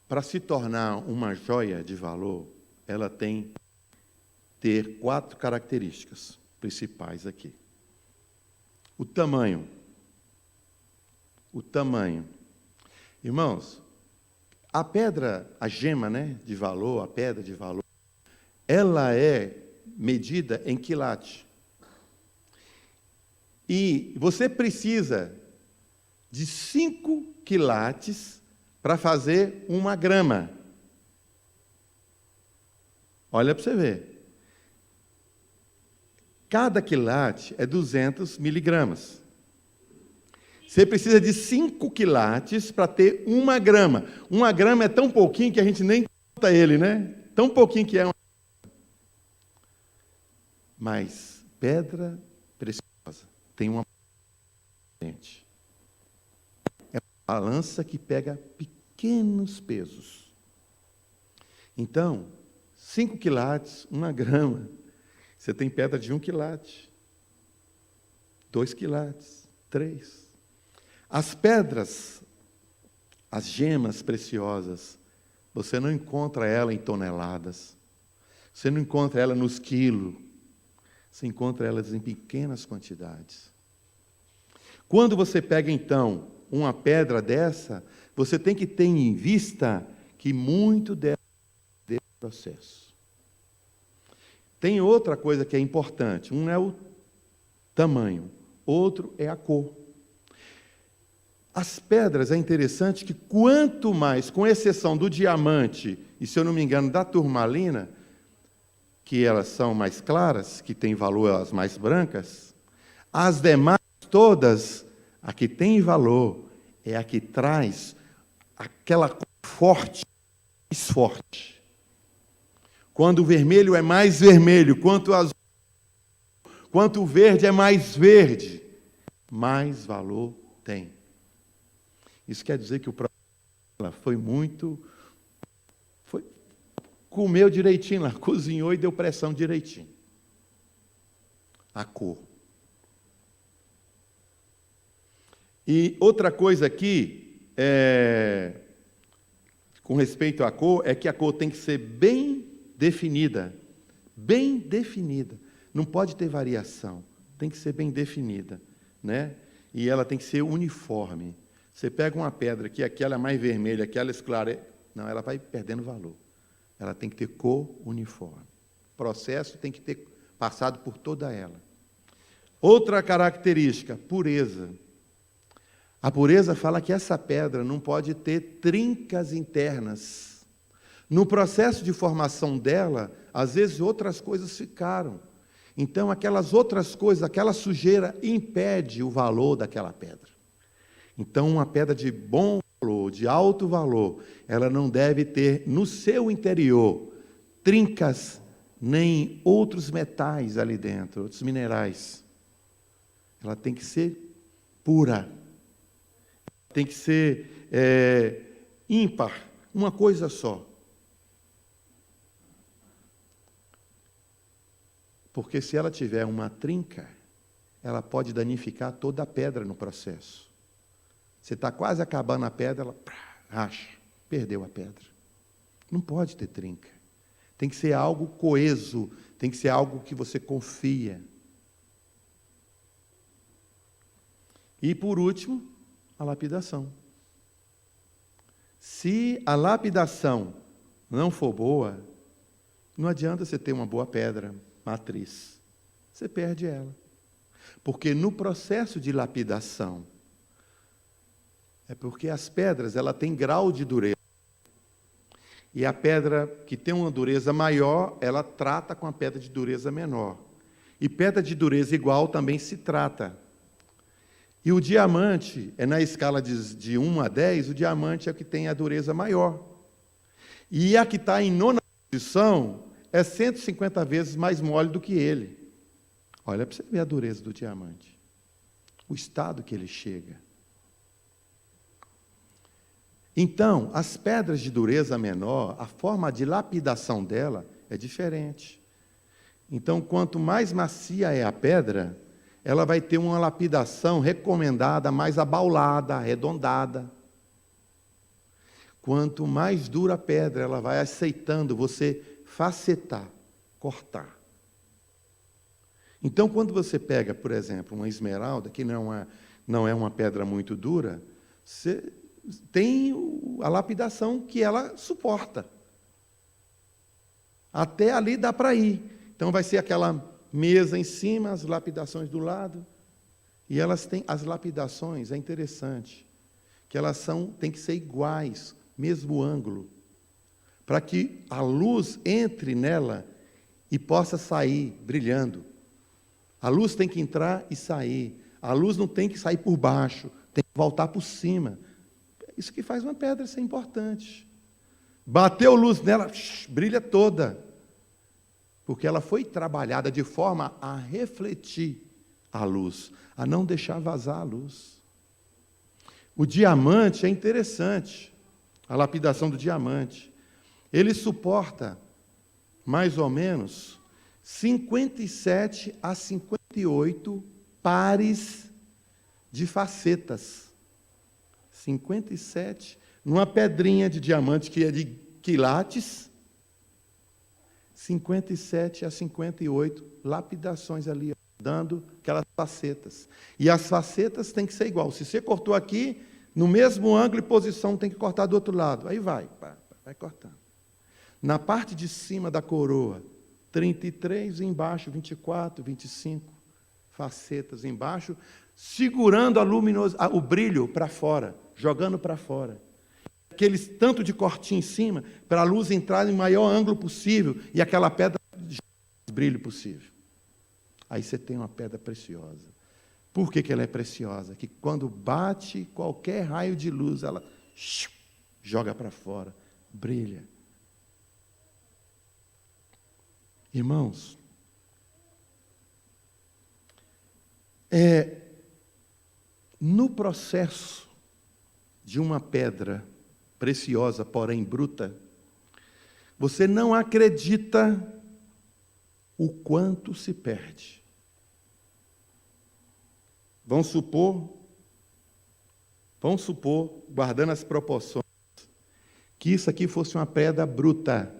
para se tornar uma joia de valor, ela tem que ter 4 características principais aqui. O tamanho. Irmãos, a pedra, a gema, de valor, a pedra de valor, ela é medida em quilate. E você precisa de 5 quilates para fazer 1 grama. Olha para você ver. Cada quilate é 200 miligramas. Você precisa de 5 quilates para ter 1 grama. 1 grama é tão pouquinho que a gente nem conta ele, Tão pouquinho que é. Mas pedra preciosa tem uma gente. É uma balança que pega pequenos pesos. Então, 5 quilates, 1 grama. Você tem pedra de 1 quilate, 2 quilates, 3. As pedras, as gemas preciosas, você não encontra ela em toneladas. Você não encontra ela nos quilos. Você encontra elas em pequenas quantidades. Quando você pega, então, uma pedra dessa, você tem que ter em vista que muito dela é desse processo. Tem outra coisa que é importante. Um é o tamanho, outro é a cor. As pedras, é interessante que quanto mais, com exceção do diamante, e se eu não me engano, da turmalina, que elas são mais claras, que tem valor as mais brancas, as demais todas, a que tem valor é a que traz aquela cor forte, mais forte. Quando o vermelho é mais vermelho, quanto o verde é mais verde, mais valor tem. Isso quer dizer que o profeta comeu direitinho lá, cozinhou e deu pressão direitinho. A cor. E outra coisa aqui, com respeito à cor, é que a cor tem que ser bem definida. Bem definida. Não pode ter variação. Tem que ser bem definida. E ela tem que ser uniforme. Você pega uma pedra que aquela é mais vermelha, aquela esclarece. Não, ela vai perdendo valor. Ela tem que ter cor uniforme. O processo tem que ter passado por toda ela. Outra característica, pureza. A pureza fala que essa pedra não pode ter trincas internas. No processo de formação dela, às vezes outras coisas ficaram. Então, aquelas outras coisas, aquela sujeira impede o valor daquela pedra. Então, uma pedra de bom valor, de alto valor, ela não deve ter no seu interior trincas, nem outros metais ali dentro, outros minerais. Ela tem que ser pura. Tem que ser ímpar, uma coisa só. Porque se ela tiver uma trinca, ela pode danificar toda a pedra no processo. Você está quase acabando a pedra, ela racha, perdeu a pedra. Não pode ter trinca. Tem que ser algo coeso, tem que ser algo que você confia. E, por último, a lapidação. Se a lapidação não for boa, não adianta você ter uma boa pedra matriz. Você perde ela. Porque no processo de lapidação, é porque as pedras, ela tem grau de dureza. E a pedra que tem uma dureza maior, ela trata com a pedra de dureza menor. E pedra de dureza igual também se trata. E o diamante, na escala de 1 a 10, o diamante é o que tem a dureza maior. E a que está em 9ª posição é 150 vezes mais mole do que ele. Olha para você ver a dureza do diamante. O estado que ele chega. Então, as pedras de dureza menor, a forma de lapidação dela é diferente. Então, quanto mais macia é a pedra, ela vai ter uma lapidação recomendada mais abaulada, arredondada. Quanto mais dura a pedra, ela vai aceitando você facetar, cortar. Então, quando você pega, por exemplo, uma esmeralda, que não é uma pedra muito dura, você tem a lapidação que ela suporta. Até ali dá para ir. Então, vai ser aquela mesa em cima, as lapidações do lado. E elas têm, as lapidações, é interessante, que elas têm que ser iguais, mesmo ângulo, para que a luz entre nela e possa sair brilhando. A luz tem que entrar e sair. A luz não tem que sair por baixo, tem que voltar por cima. Isso que faz uma pedra ser importante. Bateu luz nela, brilha toda. Porque ela foi trabalhada de forma a refletir a luz, a não deixar vazar a luz. O diamante é interessante, a lapidação do diamante. Ele suporta, mais ou menos, 57 a 58 pares de facetas. 57, numa pedrinha de diamante que é de quilates, 57 a 58 lapidações ali, dando aquelas facetas. E as facetas têm que ser igual. Se você cortou aqui, no mesmo ângulo e posição, tem que cortar do outro lado. Aí vai cortando. Na parte de cima da coroa, 33, embaixo 24, 25 facetas embaixo, segurando o brilho para fora, jogando para fora. Aqueles tanto de cortinho em cima, para a luz entrar em maior ângulo possível e aquela pedra de brilho possível. Aí você tem uma pedra preciosa. Por que ela é preciosa? Que quando bate qualquer raio de luz, ela joga para fora, brilha. Irmãos, no processo de uma pedra preciosa, porém bruta, você não acredita o quanto se perde. Vamos supor, guardando as proporções, que isso aqui fosse uma pedra bruta.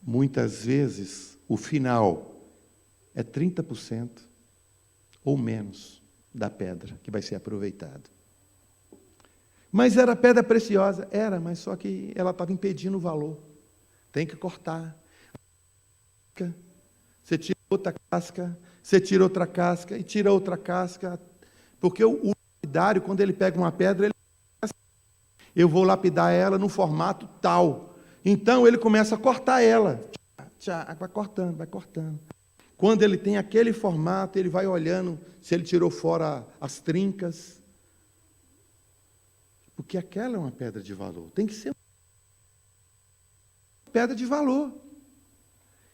Muitas vezes, o final é 30% ou menos da pedra que vai ser aproveitada. Mas era pedra preciosa? Era, mas só que ela estava impedindo o valor. Tem que cortar. Você tira outra casca, você tira outra casca e tira outra casca. Porque o lapidário, quando ele pega uma pedra, ele eu vou lapidar ela no formato tal. Então ele começa a cortar ela. Vai cortando, vai cortando. Quando ele tem aquele formato, ele vai olhando se ele tirou fora as trincas. Porque aquela é uma pedra de valor. Tem que ser uma pedra de valor.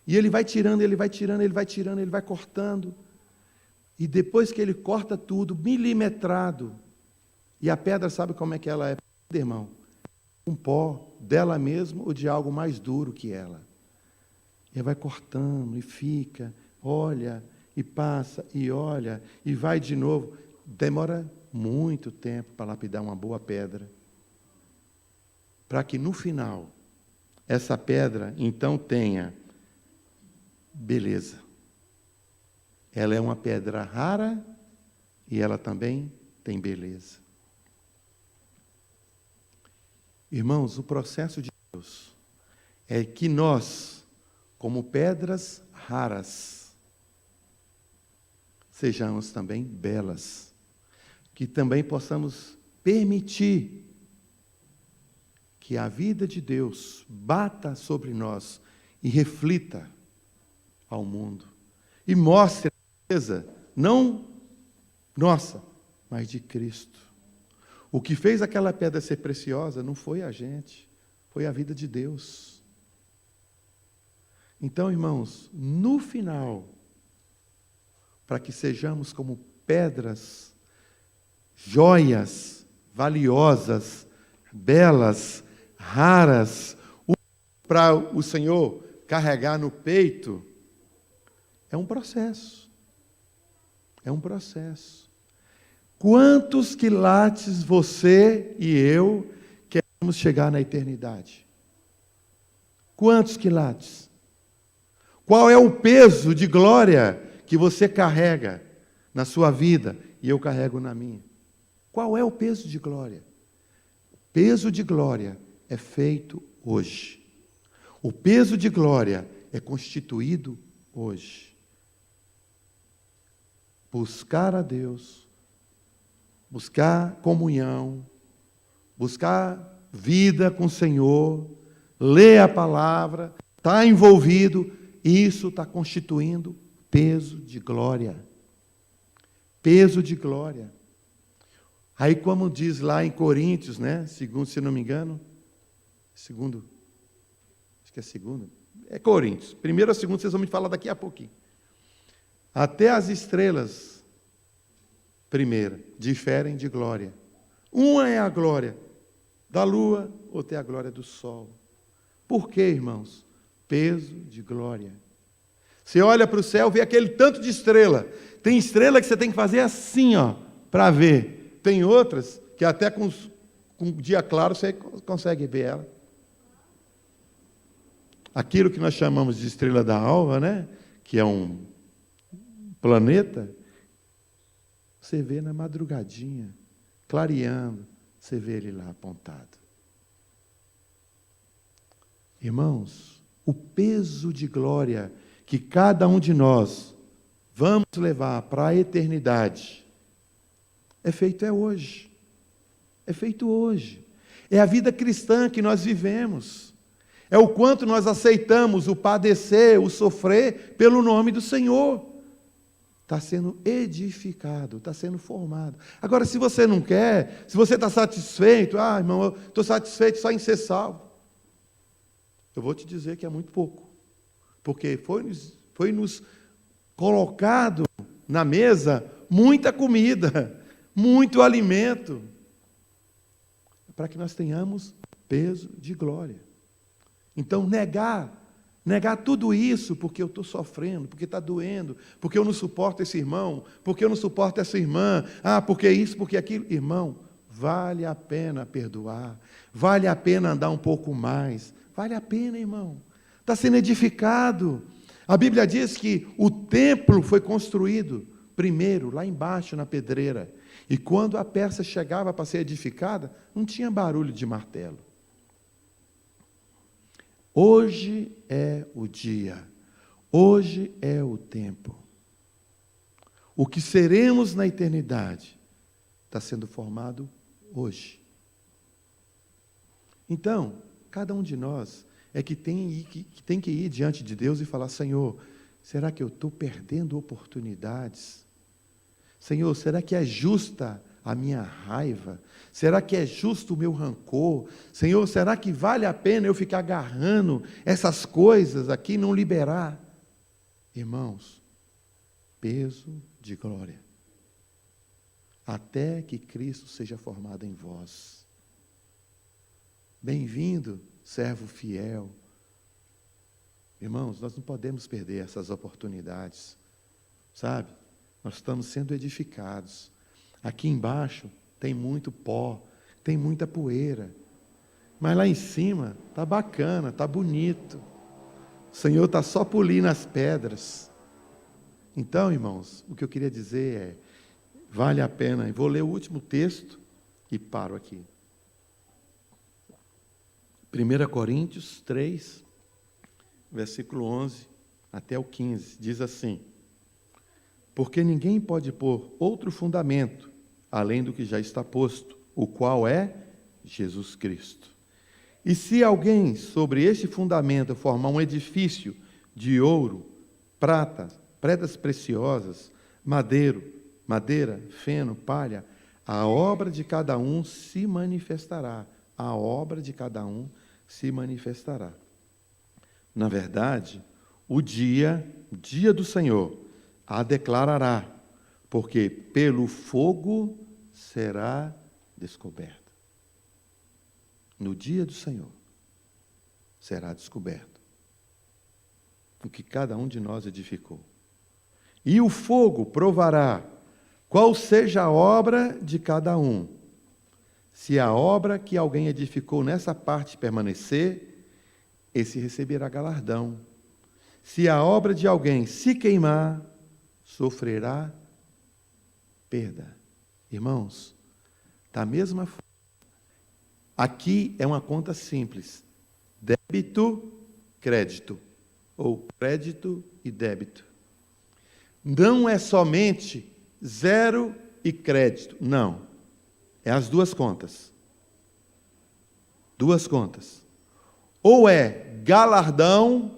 E ele vai tirando, ele vai tirando, ele vai tirando, ele vai cortando. E depois que ele corta tudo, milimetrado, e a pedra, sabe como é que ela é, irmão? Um pó dela mesma ou de algo mais duro que ela. E vai cortando e fica, olha, e passa, e olha, e vai de novo. Demora muito tempo para lapidar uma boa pedra. Para que no final, essa pedra, então, tenha beleza. Ela é uma pedra rara e ela também tem beleza. Irmãos, o processo de Deus é que nós, como pedras raras, sejamos também belas. Que também possamos permitir que a vida de Deus bata sobre nós e reflita ao mundo. E mostre a beleza, não nossa, mas de Cristo. O que fez aquela pedra ser preciosa não foi a gente, foi a vida de Deus. Então, irmãos, no final, para que sejamos como pedras, joias, valiosas, belas, raras, para o Senhor carregar no peito, é um processo. É um processo. Quantos quilates você e eu queremos chegar na eternidade? Quantos quilates? Qual é o peso de glória que você carrega na sua vida e eu carrego na minha? Qual é o peso de glória? O peso de glória é feito hoje. O peso de glória é constituído hoje. Buscar a Deus, buscar comunhão, buscar vida com o Senhor, ler a palavra, estar envolvido, isso está constituindo peso de glória. Peso de glória. Aí, como diz lá em Coríntios, né? Segundo, se não me engano, acho que é segundo, é Coríntios. Primeiro ou segundo, vocês vão me falar daqui a pouquinho. Até as estrelas, primeira, diferem de glória. Uma é a glória da lua, outra é a glória do sol. Por quê, irmãos? Peso de glória. Você olha para o céu, vê aquele tanto de estrela. Tem estrela que você tem que fazer assim, ó, para ver. Tem outras que até com dia claro você consegue ver ela. Aquilo que nós chamamos de estrela da alva, né? Que é um planeta, você vê na madrugadinha, clareando, você vê ele lá apontado. Irmãos, o peso de glória que cada um de nós vamos levar para a eternidade é feito hoje. É feito hoje. É a vida cristã que nós vivemos. É o quanto nós aceitamos o padecer, o sofrer pelo nome do Senhor. Está sendo edificado, está sendo formado. Agora, se você não quer, se você está satisfeito, irmão, eu estou satisfeito só em ser salvo. Eu vou te dizer que é muito pouco. Porque foi nos colocado na mesa muita comida, muito alimento, para que nós tenhamos peso de glória. Então, negar tudo isso porque eu estou sofrendo, porque está doendo, porque eu não suporto esse irmão, porque eu não suporto essa irmã, porque isso, porque aquilo. Irmão, vale a pena perdoar, vale a pena andar um pouco mais, vale a pena, irmão. Está sendo edificado. A Bíblia diz que o templo foi construído primeiro, lá embaixo na pedreira, e quando a peça chegava para ser edificada, não tinha barulho de martelo. Hoje é o dia, hoje é o tempo. O que seremos na eternidade está sendo formado hoje. Então, cada um de nós é que tem que ir diante de Deus e falar: Senhor, será que eu estou perdendo oportunidades? Senhor, será que é justa a minha raiva? Será que é justo o meu rancor? Senhor, será que vale a pena eu ficar agarrando essas coisas aqui e não liberar? Irmãos, peso de glória. Até que Cristo seja formado em vós. Bem-vindo, servo fiel. Irmãos, nós não podemos perder essas oportunidades, sabe? Nós estamos sendo edificados. Aqui embaixo tem muito pó, tem muita poeira, mas lá em cima está bacana, está bonito. O Senhor está só polindo as pedras. Então, irmãos, o que eu queria dizer é, vale a pena. Eu vou ler o último texto e paro aqui. 1 Coríntios 3, versículo 11 até o 15, diz assim: porque ninguém pode pôr outro fundamento, além do que já está posto, o qual é Jesus Cristo. E se alguém sobre este fundamento formar um edifício de ouro, prata, pedras preciosas, madeiro, madeira, feno, palha, a obra de cada um se manifestará. A obra de cada um se manifestará. Na verdade, o dia do Senhor a declarará, porque pelo fogo será descoberta. No dia do Senhor será descoberto o que cada um de nós edificou. E o fogo provará qual seja a obra de cada um. Se a obra que alguém edificou nessa parte permanecer, esse receberá galardão. Se a obra de alguém se queimar, sofrerá perda. Irmãos, da mesma forma, aqui é uma conta simples. Débito, crédito. Ou crédito e débito. Não é somente zero e crédito. Não. É as duas contas. Duas contas. Ou é galardão,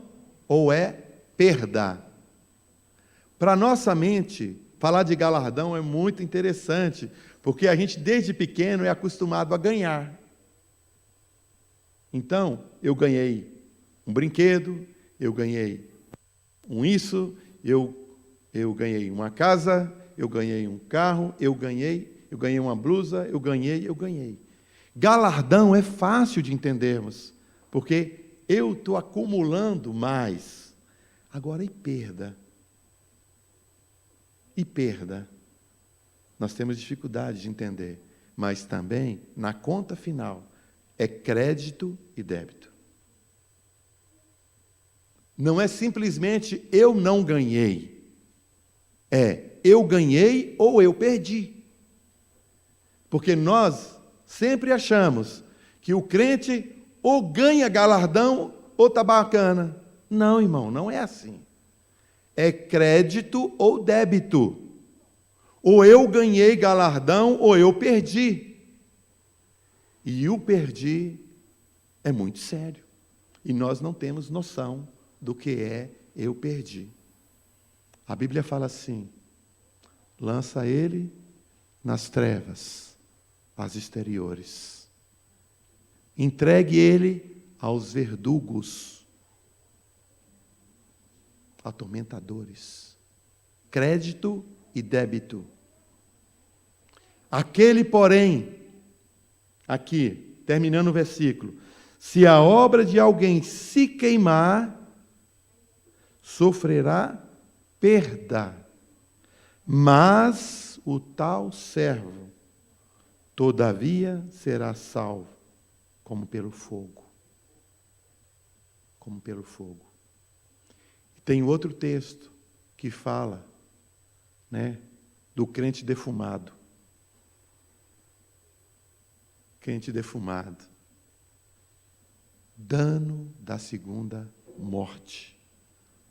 ou é perda. Para nossa mente, falar de galardão é muito interessante, porque a gente, desde pequeno, é acostumado a ganhar. Então, eu ganhei um brinquedo, eu ganhei um isso, eu ganhei uma casa, eu ganhei um carro, eu ganhei uma blusa, eu ganhei. Galardão é fácil de entendermos, porque eu estou acumulando mais. Agora, e perda? E perda? Nós temos dificuldade de entender, mas também, na conta final, é crédito e débito. Não é simplesmente eu não ganhei. É eu ganhei ou eu perdi. Porque nós sempre achamos que o crente ou ganha galardão ou está bacana. Não, irmão, não é assim. É crédito ou débito. Ou eu ganhei galardão ou eu perdi. E o perdi é muito sério. E nós não temos noção do que é eu perdi. A Bíblia fala assim: lança ele nas trevas, as exteriores. Entregue ele aos verdugos, atormentadores. Crédito e débito. Aquele, porém, aqui, terminando o versículo, se a obra de alguém se queimar, sofrerá perda, mas o tal servo, todavia, será salvo, como pelo fogo. Como pelo fogo. Tem outro texto que fala, do crente defumado. Crente defumado. Dano da segunda morte.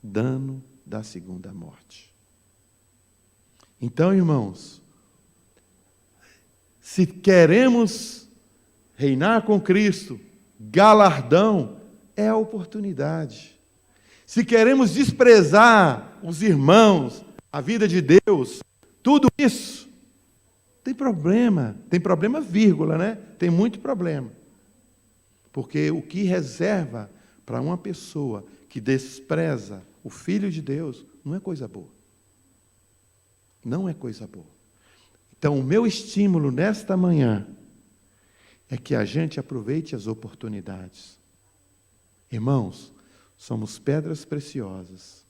Dano da segunda morte. Então, irmãos, se queremos reinar com Cristo, galardão é a oportunidade. Se queremos desprezar os irmãos, a vida de Deus, tudo isso, tem problema, vírgula, né? Tem muito problema. Porque o que reserva para uma pessoa que despreza o Filho de Deus não é coisa boa. Não é coisa boa. Então, o meu estímulo nesta manhã é que a gente aproveite as oportunidades. Irmãos, somos pedras preciosas.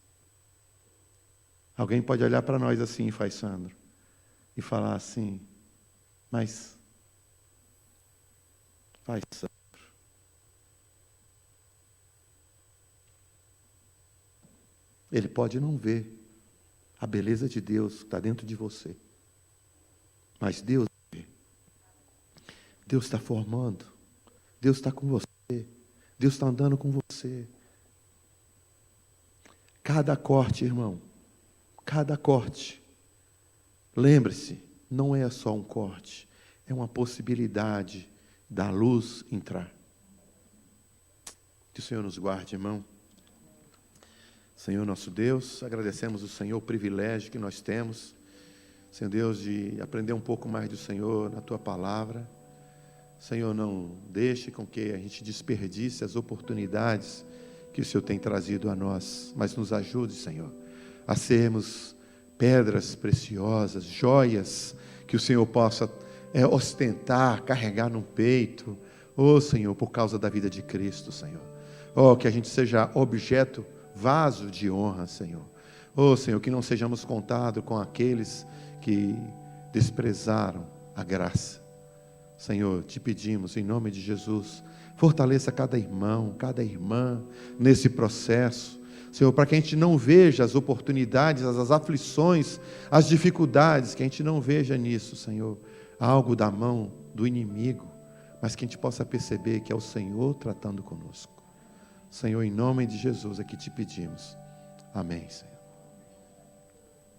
Alguém pode olhar para nós assim, faz Sandro, e falar assim, mas, faz Sandro, ele pode não ver a beleza de Deus que está dentro de você, mas Deus vê. Deus está formando, Deus está com você, Deus está andando com você. Cada corte, irmão, cada corte, lembre-se, não é só um corte, é uma possibilidade da luz entrar. Que o Senhor nos guarde, irmão. Senhor nosso Deus, agradecemos o Senhor o privilégio que nós temos Senhor Deus, de aprender um pouco mais do Senhor na Tua palavra. Senhor, não deixe com que a gente desperdice as oportunidades que o Senhor tem trazido a nós, mas nos ajude, Senhor, a sermos pedras preciosas, joias que o Senhor possa ostentar, carregar no peito, Senhor, por causa da vida de Cristo, Senhor. Que a gente seja objeto, vaso de honra, Senhor. Senhor, que não sejamos contados com aqueles que desprezaram a graça. Senhor, te pedimos, em nome de Jesus, fortaleça cada irmão, cada irmã, nesse processo, Senhor, para que a gente não veja as oportunidades, as aflições, as dificuldades, que a gente não veja nisso, Senhor, algo da mão do inimigo, mas que a gente possa perceber que é o Senhor tratando conosco. Senhor, em nome de Jesus é que te pedimos. Amém, Senhor.